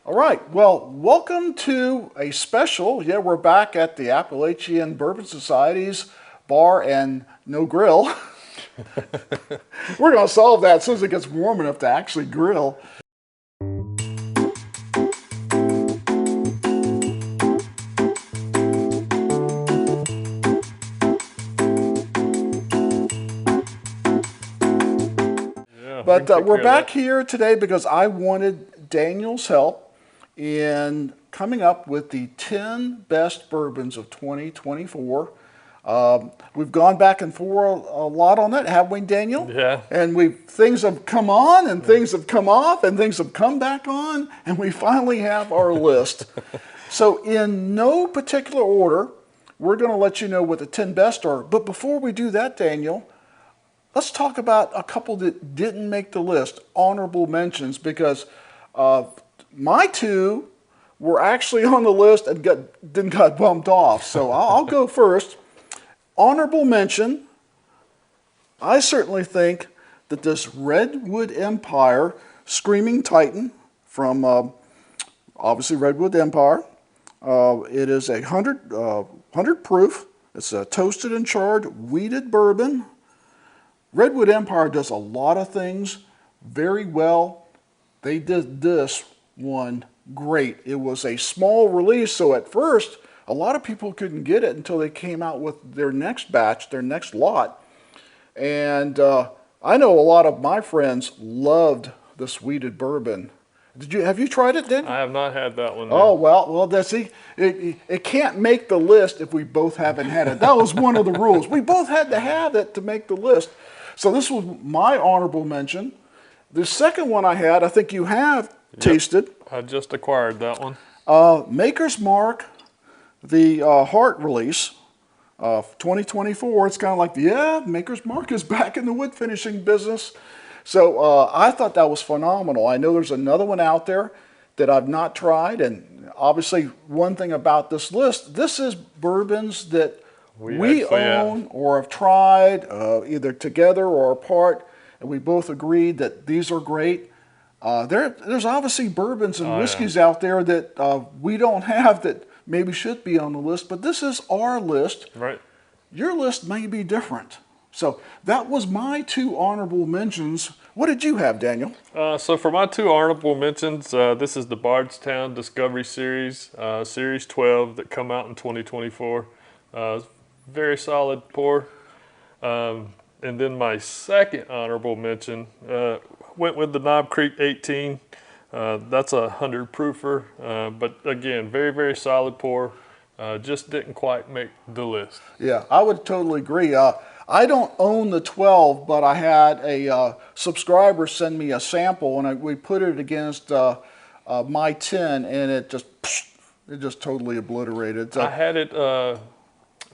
All right, well, welcome to a special. Yeah, we're back at the Appalachian Bourbon Society's bar and no grill. We're going to solve that as soon as it gets warm enough to actually grill. But we're back here today because I wanted Daniel's help in coming up with the 10 best bourbons of 2024. We've gone back and forth a lot on it, haven't we, Daniel? Yeah. And things have come on and things have come off and things have come back on, and we finally have our list. So in no particular order, we're going to let you know what the 10 best are. But before we do that, Daniel, let's talk about a couple that didn't make the list, honorable mentions, because my two were actually on the list and got bumped off. So I'll go first. Honorable mention, I certainly think that this Redwood Empire Screaming Titan from obviously Redwood Empire, it is 100 proof. It's a toasted and charred wheated bourbon. Redwood Empire does a lot of things very well. They did this one great. It was a small release, so at first, a lot of people couldn't get it until they came out with their next batch, their next lot. And I know a lot of my friends loved this wheated bourbon. Have you tried it, Dan? I have not had that one. Oh, well, it can't make the list if we both haven't had it. That was one of the rules. We both had to have it to make the list. So this was my honorable mention. The second one I had, I think you have tasted. I just acquired that one. Maker's Mark, the Heart release of 2024. It's kind of like, yeah, Maker's Mark is back in the wood finishing business. So I thought that was phenomenal. I know there's another one out there that I've not tried. And obviously one thing about this list, this is bourbons that we own or have tried either together or apart, and we both agreed that these are great. There's obviously bourbons and whiskeys out there that we don't have that maybe should be on the list, but this is our list. Right. Your list may be different. So that was my two honorable mentions. What did you have, Daniel? So for my two honorable mentions, this is the Bardstown Discovery Series, Series 12 that come out in 2024. Very solid pour. And then my second honorable mention went with the Knob Creek 18. That's a 100 proofer, but again, very, very solid pour. Just didn't quite make the list. Yeah, I would totally agree. I don't own the 12, but I had a subscriber send me a sample, and we put it against my 10, and it just totally obliterated. So, I had it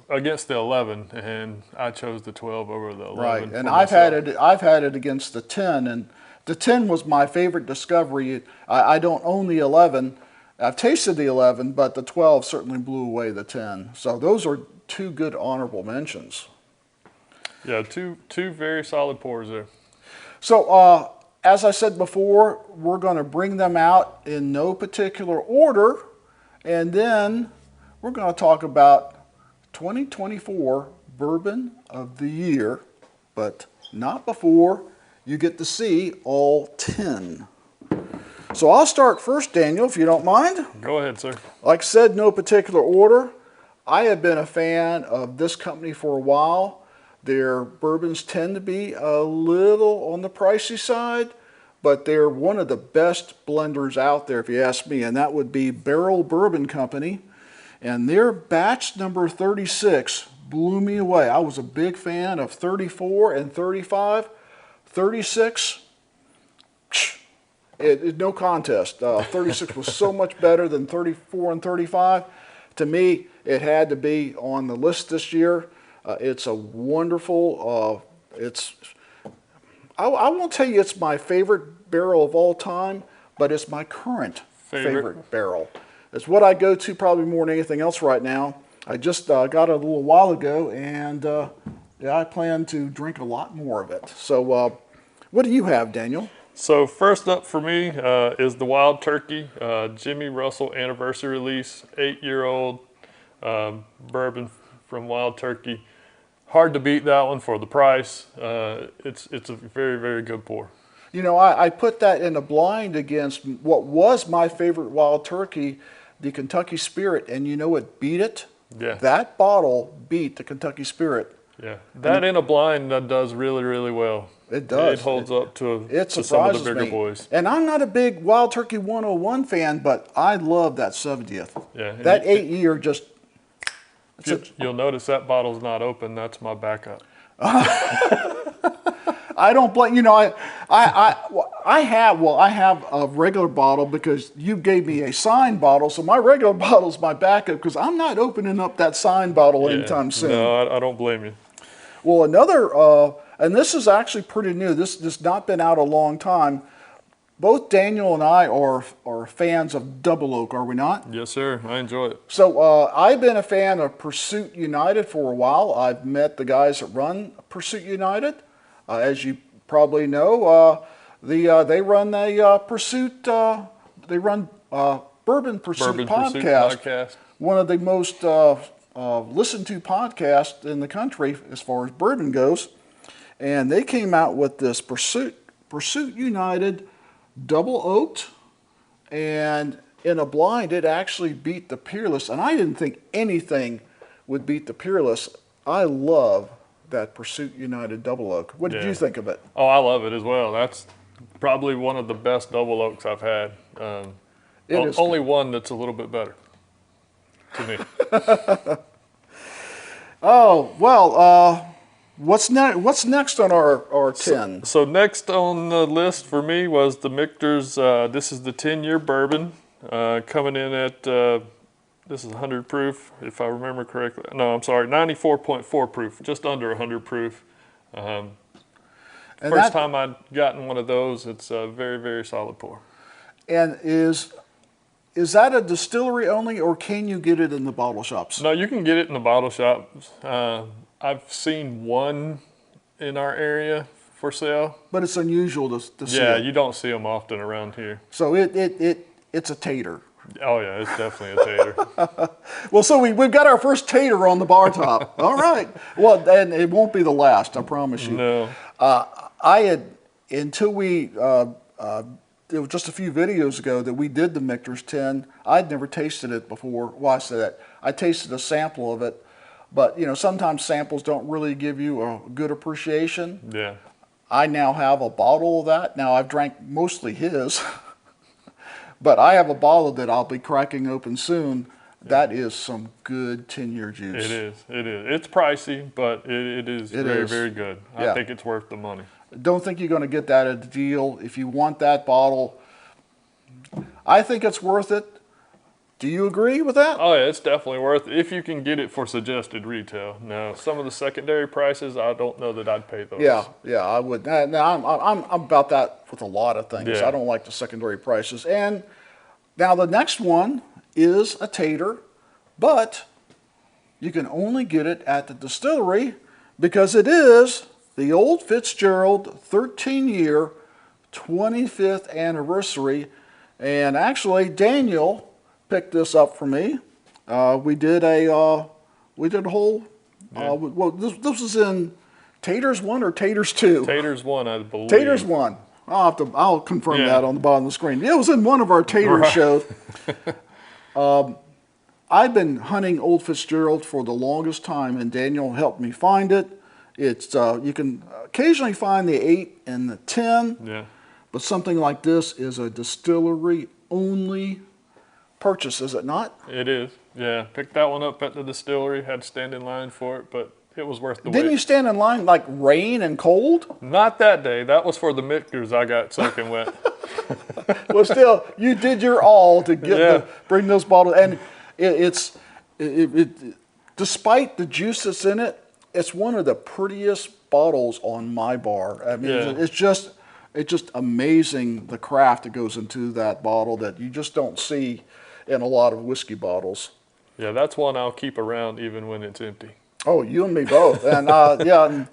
against the 11, and I chose the 12 over the 11. Right, and I've had it against the 10, and the 10 was my favorite discovery. I don't own the 11. I've tasted the 11, but the 12 certainly blew away the 10. So those are two good honorable mentions. Yeah, two very solid pours there. So as I said before, we're going to bring them out in no particular order, and then we're going to talk about 2024 Bourbon of the Year, but not before you get to see all 10. So I'll start first, Daniel, if you don't mind. Go ahead, sir. Like I said, no particular order. I have been a fan of this company for a while. Their bourbons tend to be a little on the pricey side, but they're one of the best blenders out there, if you ask me, and that would be Barrel Bourbon Company. And their batch number 36 blew me away. I was a big fan of 34 and 35. 36, no contest. 36 was so much better than 34 and 35. To me, it had to be on the list this year. It's a wonderful, I won't tell you it's my favorite barrel of all time, but it's my current favorite barrel. It's what I go to probably more than anything else right now. I just got it a little while ago, and yeah, I plan to drink a lot more of it. So what do you have, Daniel? So first up for me is the Wild Turkey Jimmy Russell anniversary release, 8-year-old bourbon from Wild Turkey. Hard to beat that one for the price. It's a very, very good pour. You know, I put that in a blind against what was my favorite Wild Turkey, the Kentucky Spirit, and you know what beat it? Yeah. That bottle beat the Kentucky Spirit. Yeah, that in a blind that does really, really well. It does. It holds up to some of the bigger boys. And I'm not a big Wild Turkey 101 fan, but I love that 70th. Yeah. That 8-year just... You'll notice that bottle's not open. That's my backup. I don't blame, you know, I have a regular bottle because you gave me a signed bottle, so my regular bottle's my backup because I'm not opening up that signed bottle anytime soon. No, I don't blame you. Well, another, and this is actually pretty new. This has not been out a long time. Both Daniel and I are fans of Double Oak, are we not? Yes, sir. I enjoy it. So I've been a fan of Pursuit United for a while. I've met the guys that run Pursuit United. As you probably know, they run a Pursuit. They run Bourbon Pursuit podcast. One of the most listened to podcasts in the country as far as bourbon goes. And they came out with this Pursuit United Double Oaked, and in a blind, it actually beat the Peerless. And I didn't think anything would beat the Peerless. I love that Pursuit United Double Oak. What did you think of it? Oh, I love it as well. That's probably one of the best Double Oaks I've had. Only one that's a little bit better to me. Oh, well, what's next on our 10? So next on the list for me was the Michter's. This is the 10-year bourbon coming in at, this is 100 proof, if I remember correctly. No, I'm sorry, 94.4 proof, just under 100 proof. First time I'd gotten one of those. It's a very, very solid pour. And is that a distillery only, or can you get it in the bottle shops? No, you can get it in the bottle shops. I've seen one in our area for sale. But it's unusual to see. Yeah, it. you don't see them often around here. So it's a tater. Oh yeah, it's definitely a tater. Well, so we've got our first tater on the bar top. All right. Well, and it won't be the last, I promise you. No. I had, until we, it was just a few videos ago that we did the Michter's 10. I'd never tasted it before. Well, I said that. I tasted a sample of it. But, you know, sometimes samples don't really give you a good appreciation. Yeah. I now have a bottle of that. Now, I've drank mostly his. But I have a bottle that I'll be cracking open soon. Yeah. That is some good 10-year juice. It is. It is. It's pricey, but it is very, very good. I think it's worth the money. Don't think you're going to get that at a deal. If you want that bottle, I think it's worth it. Do you agree with that? Oh, yeah, it's definitely worth it if you can get it for suggested retail. Now, some of the secondary prices, I don't know that I'd pay those. Yeah, I would. Now, I'm about that with a lot of things. Yeah. I don't like the secondary prices. And now the next one is a tater, but you can only get it at the distillery because it is the Old Fitzgerald 13-year 25th anniversary. And actually, Daniel picked this up for me. We did a whole. Well, this was in Taters 1 or Taters 2. Taters 1, I believe. Taters 1. I'll confirm that on the bottom of the screen. It was in one of our Taters shows. I've been hunting Old Fitzgerald for the longest time, and Daniel helped me find it. It's you can occasionally find the 8 and the 10. Yeah. But something like this is a distillery only purchase, is it not? It is. Yeah. Picked that one up at the distillery. Had to stand in line for it, but it was worth the wait. Didn't you stand in line like rain and cold? Not that day. That was for the Michter's. I got soaking wet. Well, still, you did your all to get bring those bottles, and despite the juice that's in it, it's one of the prettiest bottles on my bar. I mean, it's just amazing the craft that goes into that bottle that you just don't see in a lot of whiskey bottles. Yeah, that's one I'll keep around even when it's empty. Oh, you and me both. And and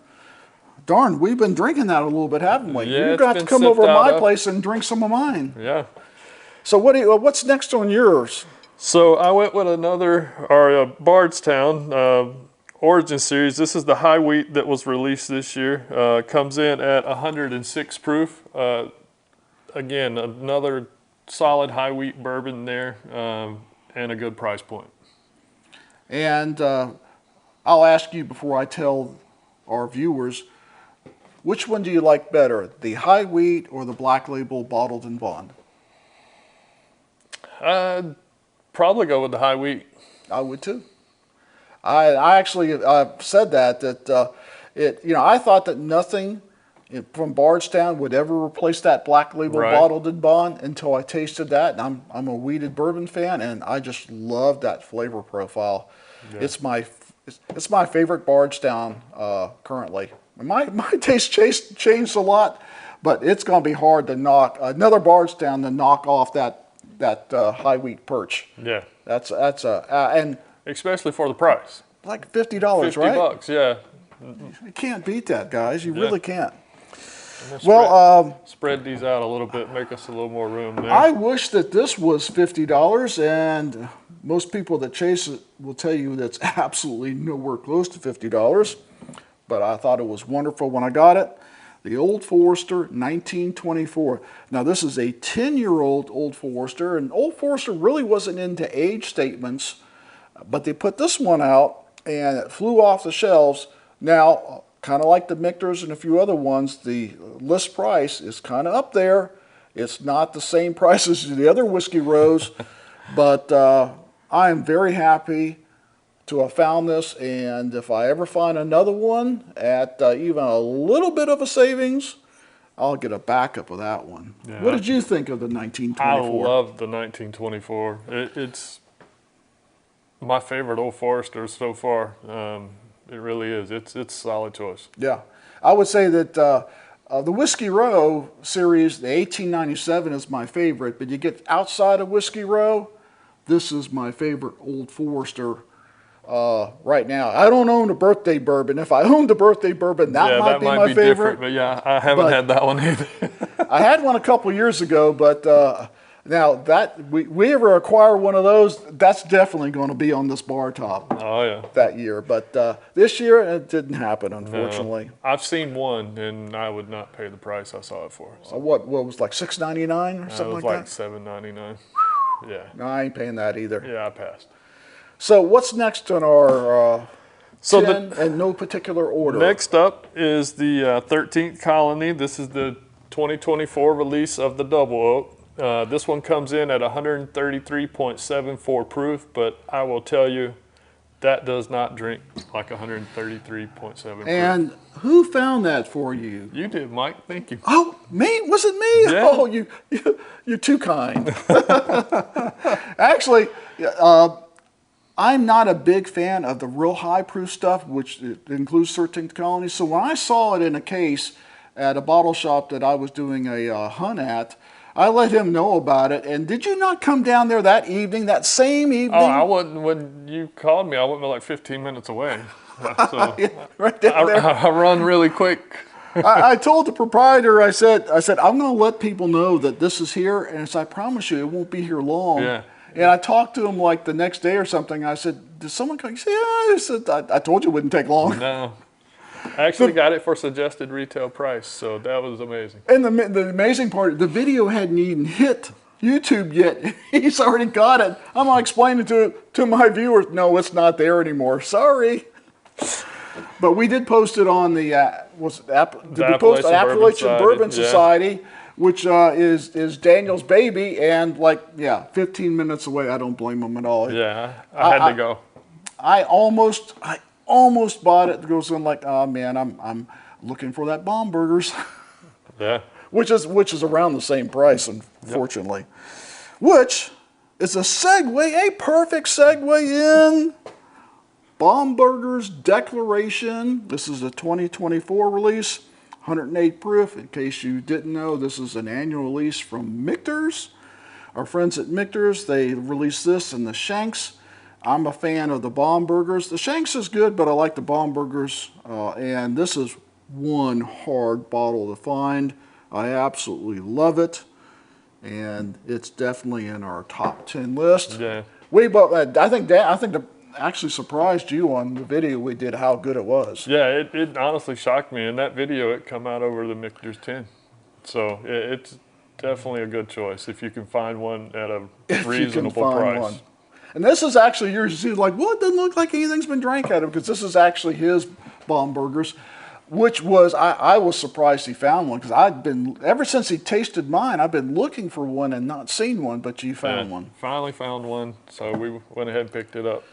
darn, we've been drinking that a little bit, haven't we? Yeah, You've it's got to been come over sipped to out my of. place and drink some of mine. Yeah. So what's next on yours? So I went with another, our Bardstown Origin Series. This is the high wheat that was released this year. Comes in at 106 proof. Again, another solid high wheat bourbon there, and a good price point. And I'll ask you before I tell our viewers, which one do you like better, the high wheat or the black label bottled and bond? I'd probably go with the high wheat. I would too. I actually said that I thought that nothing from Bardstown would ever replace that black label Right. bottled and bond until I tasted that. And I'm a wheated bourbon fan, and I just love that flavor profile. Yeah. It's my favorite Bardstown currently. My taste changed a lot, but it's going to be hard to knock another Bardstown to knock off that high wheat perch. Yeah. That's and Especially for the price. like $50, 50 right? bucks, yeah. You can't beat that, guys. You Yeah. really can't. Well, spread these out a little bit, make us a little more room there. I wish that this was $50, and most people that chase it will tell you that's absolutely nowhere close to $50. But I thought it was wonderful when I got it. The Old Forester 1924. Now this is a 10-year-old Old Forester, and Old Forester really wasn't into age statements, but they put this one out and it flew off the shelves. Now, kind of like the Michter's and a few other ones, the list price is kind of up there. It's not the same price as the other Whiskey Rose, but I am very happy to have found this, and if I ever find another one at even a little bit of a savings, I'll get a backup of that one. Yeah. What did you think of the 1924? I love the 1924. It's my favorite Old Forester so far. It really is. It's a solid choice. Yeah, I would say that the Whiskey Row series, the 1897 is my favorite, but you get outside of Whiskey Row, this is my favorite Old Forester right now. I don't own a birthday bourbon. If I owned a birthday bourbon, that might be my favorite. Different, but yeah, I haven't had that one either. I had one a couple years ago, but now that we ever acquire one of those, that's definitely going to be on this bar top. Oh yeah. That year, but this year it didn't happen, unfortunately. No, I've seen one, and I would not pay the price I saw it for. So. What was like $6.99 or something like that? It was like $7.99. Yeah. No, I ain't paying that either. Yeah, I passed. So what's next on our 10 in no particular order? Next up is the 13th Colony. This is the 2024 release of the Double Oak. This one comes in at 133.74 proof, but I will tell you, that does not drink like 133.7 proof. And who found that for you? You did, Mike. Thank you. Oh, me? Was it me? Yeah. Oh, you're too kind. Actually, I'm not a big fan of the real high proof stuff, which includes 13th Colony. So when I saw it in a case at a bottle shop that I was doing a hunt at, I let him know about it. And did you not come down there that evening, that same evening? Oh, I wasn't. When you called me, I went like 15 minutes away. So Yeah, right down there. I run really quick. I told the proprietor, I said, I'm going to let people know that this is here, and I promise you, it won't be here long. Yeah. And I talked to him like the next day or something. I said, did someone come? He said, yeah. I said, I told you it wouldn't take long. No. I actually got it for suggested retail price, so that was amazing. And the amazing part, the video hadn't even hit YouTube yet. He's already got it. I'm going to explain it to my viewers. No, it's not there anymore. Sorry. But we did post it on the Appalachian Bourbon Society, which is Daniel's baby, and 15 minutes away. I don't blame him at all. Yeah, I had to go. I almost bought it. It goes in like, oh man, I'm looking for that Bomb Burgers. Yeah. which is around the same price, unfortunately. Yep. Which is a perfect segue in Bomb Burgers Declaration. This is a 2024 release, 108 proof. In case you didn't know, this is an annual release from Michter's. Our friends at Michter's, they released this in the Shanks. I'm a fan of the Bomb Burgers. The Shanks is good, but I like the Bomb Burgers, and this is one hard bottle to find. I absolutely love it, and it's definitely in our top 10 list. Yeah. I think that actually surprised you on the video we did how good it was. Yeah, it honestly shocked me. In that video, it come out over the Michter's 10. So it's definitely a good choice if you can find one at a reasonable price. And this is actually yours. You're like, well, it doesn't look like anything's been drank out of it, because this is actually his Baumburgers, which was, I was surprised he found one, because ever since he tasted mine, I've been looking for one and not seen one, but you found one. Finally found one, so we went ahead and picked it up.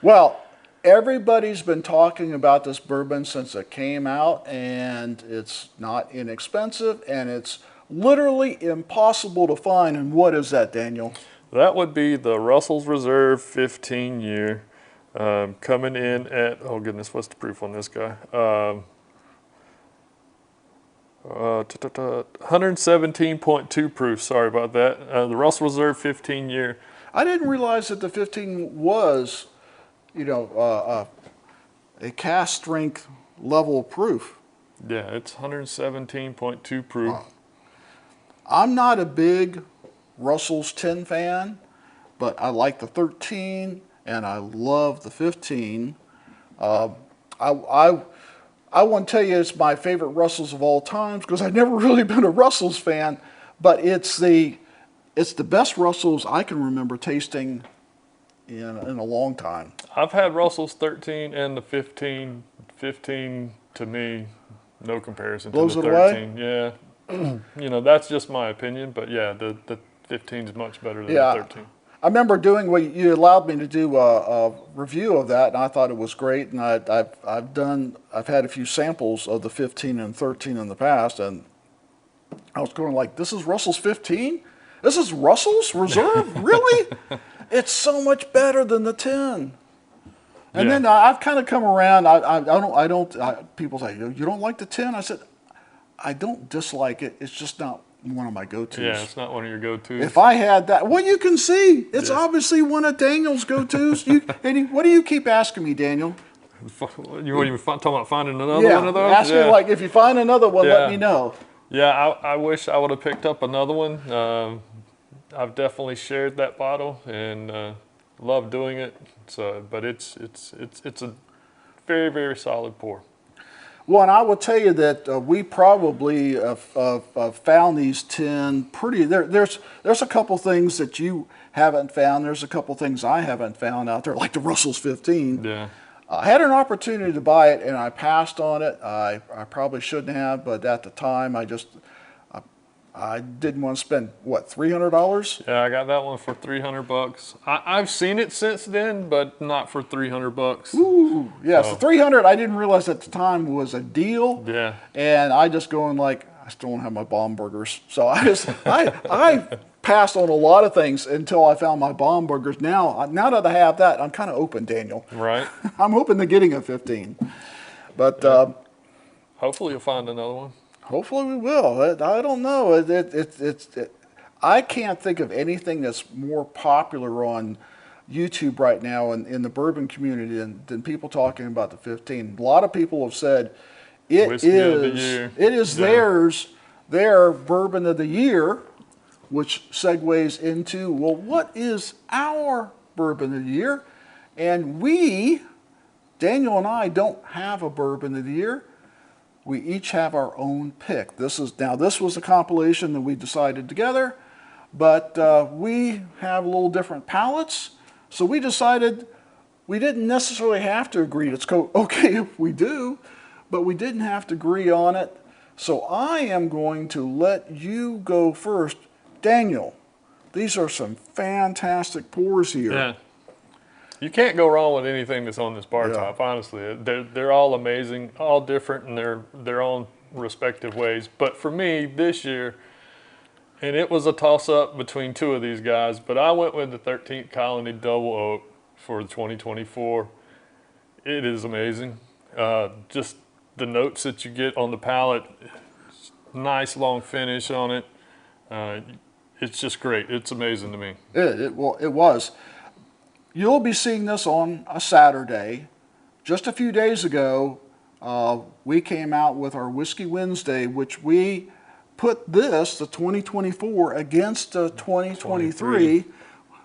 Well, everybody's been talking about this bourbon since it came out, and it's not inexpensive, and it's literally impossible to find. And what is that, Daniel? That would be the Russell's Reserve 15 year, coming in at, oh goodness, what's the proof on this guy? 117.2 proof, sorry about that. The Russell Reserve 15 year. I didn't realize that the 15 was, a cask strength level of proof. Yeah, it's 117.2 proof. I'm not a big Russell's 10 fan, but I like the 13 and I love the 15. I want to tell you it's my favorite Russell's of all times, because I've never really been a Russell's fan, but it's the best Russell's I can remember tasting in a long time. I've had Russell's 13 and the 15. 15 to me, no comparison to the 13. Yeah, that's just my opinion, but yeah, the 15 is much better than the 13. I remember doing what you allowed me to do a review of that, and I thought it was great. And I've had a few samples of the 15 and 13 in the past, and I was going like, this is Russell's 15? This is Russell's Reserve? Really? It's so much better than the 10. And then I've kind of come around. People say, you don't like the 10? I said, I don't dislike it. It's just not one of my go-tos. Yeah, it's not one of your go-tos. If I had that, well, you can see it's obviously one of Daniel's go-tos. What do you keep asking me, Daniel? You want to talk about finding another one of those? Ask me, like, if you find another one, let me know. Yeah, I wish I would have picked up another one. I've definitely shared that bottle and love doing it. So, but it's a very, very solid pour. Well, and I will tell you that we probably found these 10 pretty. There's a couple things that you haven't found. There's a couple things I haven't found out there, like the Russell's 15. Yeah. I had an opportunity to buy it, and I passed on it. I probably shouldn't have, but at the time, I didn't want to spend, what, $300? Yeah, I got that one for $300. I've seen it since then, but not for $300. Ooh, yeah. So $300, I didn't realize at the time was a deal. Yeah. And I just going like, I still don't have my Baumburgers. So I passed on a lot of things until I found my Baumburgers. Now that I have that, I'm kind of open, Daniel. Right. I'm open to getting a 15. But hopefully you'll find another one. Hopefully we will. I don't know. I can't think of anything that's more popular on YouTube right now in the bourbon community than people talking about the 15. A lot of people have said it is their bourbon of the year, which segues into, well, what is our bourbon of the year? And Daniel and I, don't have a bourbon of the year. We each have our own pick. This was a compilation that we decided together, but we have a little different palates. So we decided we didn't necessarily have to agree. It's okay if we do, but we didn't have to agree on it. So I am going to let you go first. Daniel, these are some fantastic pours here. Yeah. You can't go wrong with anything that's on this bar top, honestly. They're all amazing, all different in their own respective ways. But for me, this year, and it was a toss-up between two of these guys, but I went with the 13th Colony Double Oak for 2024. It is amazing. Just the notes that you get on the palate, nice long finish on it. It's just great. It's amazing to me. It was. You'll be seeing this on a Saturday. Just a few days ago, we came out with our Whiskey Wednesday, which we put this, the 2024, against the 2023.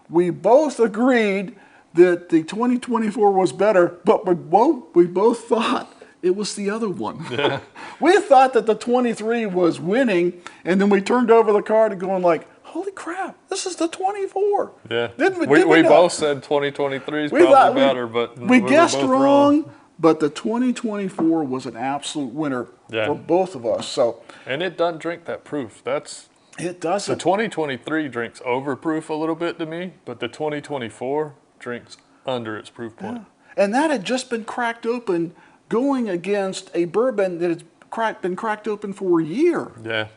We both agreed that the 2024 was better, but we both thought it was the other one. Yeah. We thought that the 23 was winning, and then we turned over the card and going like, holy crap, this is the 24. Yeah. Didn't we not? both said 2023 is probably better, but we guessed were both wrong. But the 2024 was an absolute winner for both of us. So, and it doesn't drink that proof. It doesn't. The 2023 drinks overproof a little bit to me, but the 2024 drinks under its proof point. Yeah. And that had just been cracked open going against a bourbon that has been cracked open for a year. Yeah.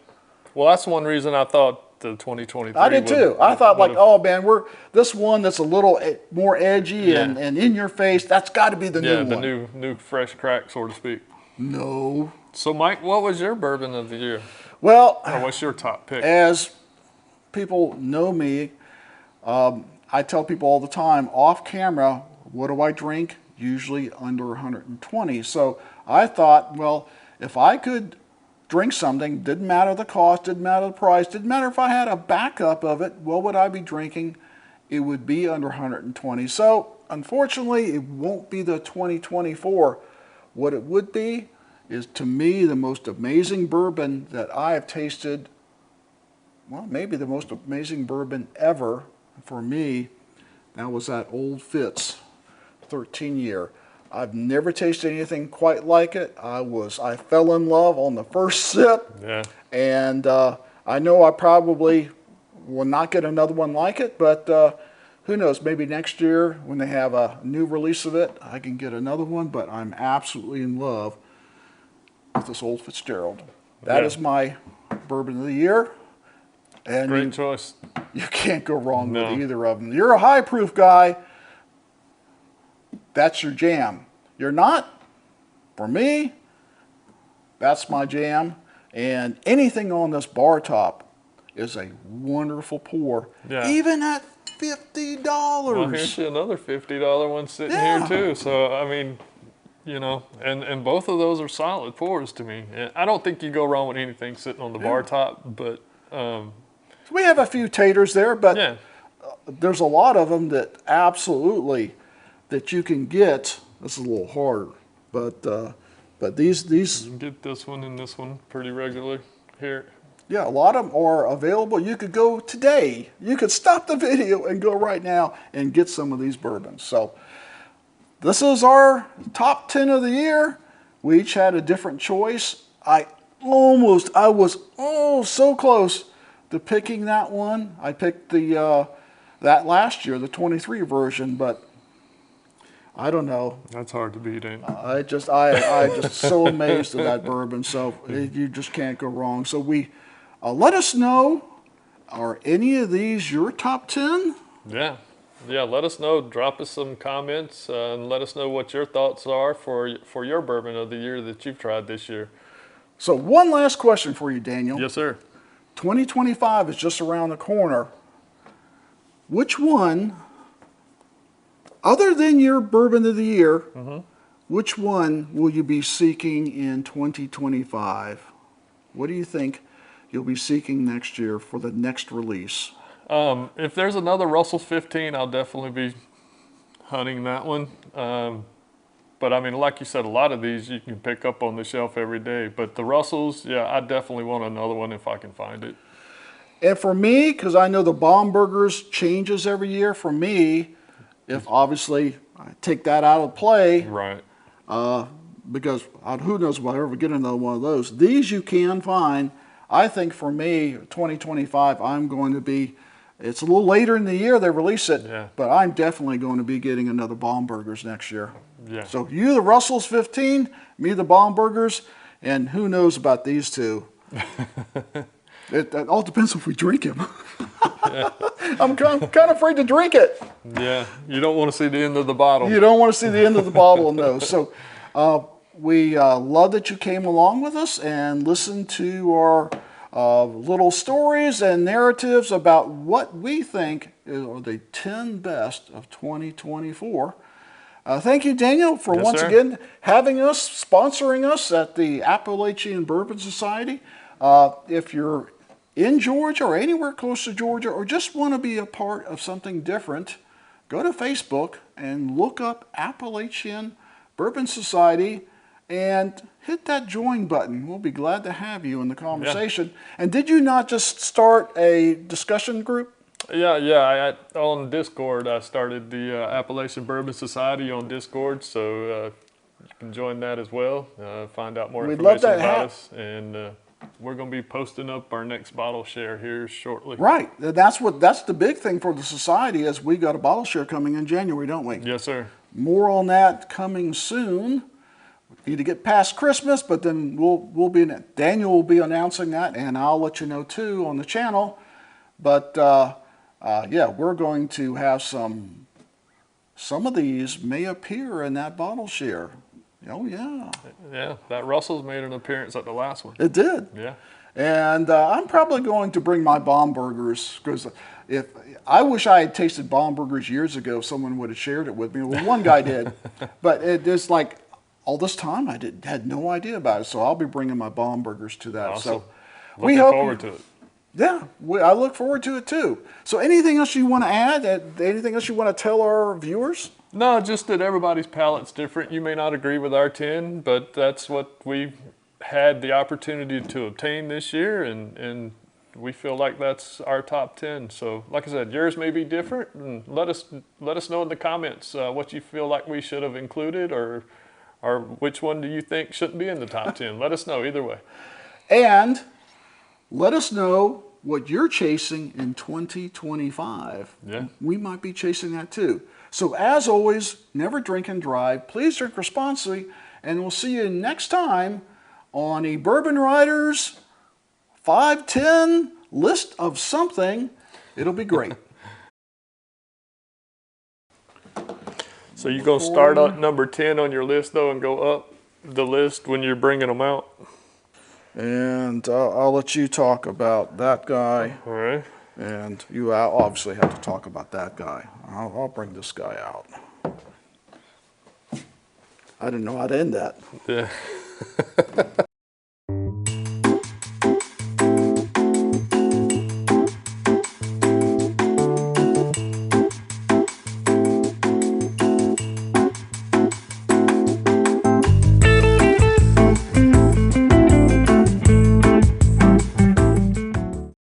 Well, that's one reason I thought the 2023 I did too. I thought like, oh man, this one that's a little more edgy and in your face, that's got to be the new one. Yeah, the new fresh crack, so to speak. No. So Mike, what was your bourbon of the year? Well, or what's your top pick? As people know me, I tell people all the time, off camera, what do I drink? Usually under 120. So I thought, well, if I could drink something, didn't matter the cost, didn't matter the price, didn't matter if I had a backup of it, what would I be drinking? It would be under 120. So unfortunately, it won't be the 2024. What it would be is, to me, the most amazing bourbon that I have tasted. Well, maybe the most amazing bourbon ever for me. That was that Old Fitz 13-year. I've never tasted anything quite like it. I fell in love on the first sip. Yeah. And I know I probably will not get another one like it, but who knows, maybe next year when they have a new release of it, I can get another one, but I'm absolutely in love with this Old Fitzgerald. That is my bourbon of the year. And great choice. You can't go wrong with either of them. You're a high proof guy. That's your jam. You're not? For me, that's my jam. And anything on this bar top is a wonderful pour. Yeah. Even at $50. Well, here's another $50 one sitting here too. So, I mean, you know, and both of those are solid pours to me. I don't think you go wrong with anything sitting on the bar top, but... we have a few taters there, but there's a lot of them that absolutely... that you can get. This is a little harder, but these you can get this one and this one pretty regularly here. Yeah, a lot of them are available. You could go today. You could stop the video and go right now and get some of these bourbons. So this is our top 10 of the year. We each had a different choice. I was so close to picking that one. I picked that last year, the 23 version, but I don't know. That's hard to beat, ain't it? I just so amazed at that bourbon. So you just can't go wrong. So let us know, are any of these your top 10? Yeah. Let us know. Drop us some comments and let us know what your thoughts are for your bourbon of the year that you've tried this year. So one last question for you, Daniel. Yes, sir. 2025 is just around the corner. Which one, other than your bourbon of the year, which one will you be seeking in 2025? What do you think you'll be seeking next year for the next release? If there's another Russell's 15, I'll definitely be hunting that one. But I mean, like you said, a lot of these you can pick up on the shelf every day. But the Russells, I definitely want another one if I can find it. And for me, because I know the Baumburgers changes every year, for me, if obviously I take that out of play, right? Because who knows if I'll ever get another one of those. These you can find. I think for me, 2025, I'm going to be, it's a little later in the year they release it, but I'm definitely going to be getting another Baumburgers next year. Yeah. So you the Russell's 15, me the Baumburgers, and who knows about these two. It all depends if we drink him. I'm kind of afraid to drink it. Yeah, you don't want to see the end of the bottle. You don't want to see the end of the bottle in those. So we love that you came along with us and listened to our little stories and narratives about what we think are the 10 best of 2024. Thank you, Daniel, for Yes, once sir. again having us, sponsoring us at the Appalachian Bourbon Society. If you're in Georgia or anywhere close to Georgia or just want to be a part of something different, go to Facebook and look up Appalachian Bourbon Society and hit that join button. We'll be glad to have you in the conversation. And did you not just start a discussion group? Yeah. On Discord, I started the Appalachian Bourbon Society on Discord, so you can join that as well. Find out more We'd love information to about have. us, and we're going to be posting up our next bottle share here shortly. Right. That's the big thing for the society is we got a bottle share coming in January, don't we? Yes, sir. More on that coming soon. We need to get past Christmas, but then Daniel will be announcing that, and I'll let you know too on the channel. But yeah, we're going to have some of these may appear in that bottle share. Oh yeah. Yeah, that Russell's made an appearance at the last one. It did. Yeah. And I'm probably going to bring my bomb burgers because I wish I had tasted bomb burgers years ago, someone would have shared it with me. Well, one guy did, but it is like all this time I had no idea about it. So I'll be bringing my bomb burgers to that. Awesome. So Looking forward to it. Yeah, I look forward to it too. So anything else you want to add? Anything else you want to tell our viewers? No, just that everybody's palate's different. You may not agree with our 10, but that's what we've had the opportunity to obtain this year, and we feel like that's our top 10. So, like I said, yours may be different, and let us know in the comments what you feel like we should have included, or which one do you think shouldn't be in the top 10. Let us know either way. And let us know what you're chasing in 2025. Yeah. We might be chasing that too. So as always, never drink and drive. Please drink responsibly, and we'll see you next time on a Bourbon Riders 5-10 list of something. It'll be great. So you're going to start at number 10 on your list, though, and go up the list when you're bringing them out? And I'll let you talk about that guy. All right. And you obviously have to talk about that guy. I'll bring this guy out. I didn't know how to end that. Yeah.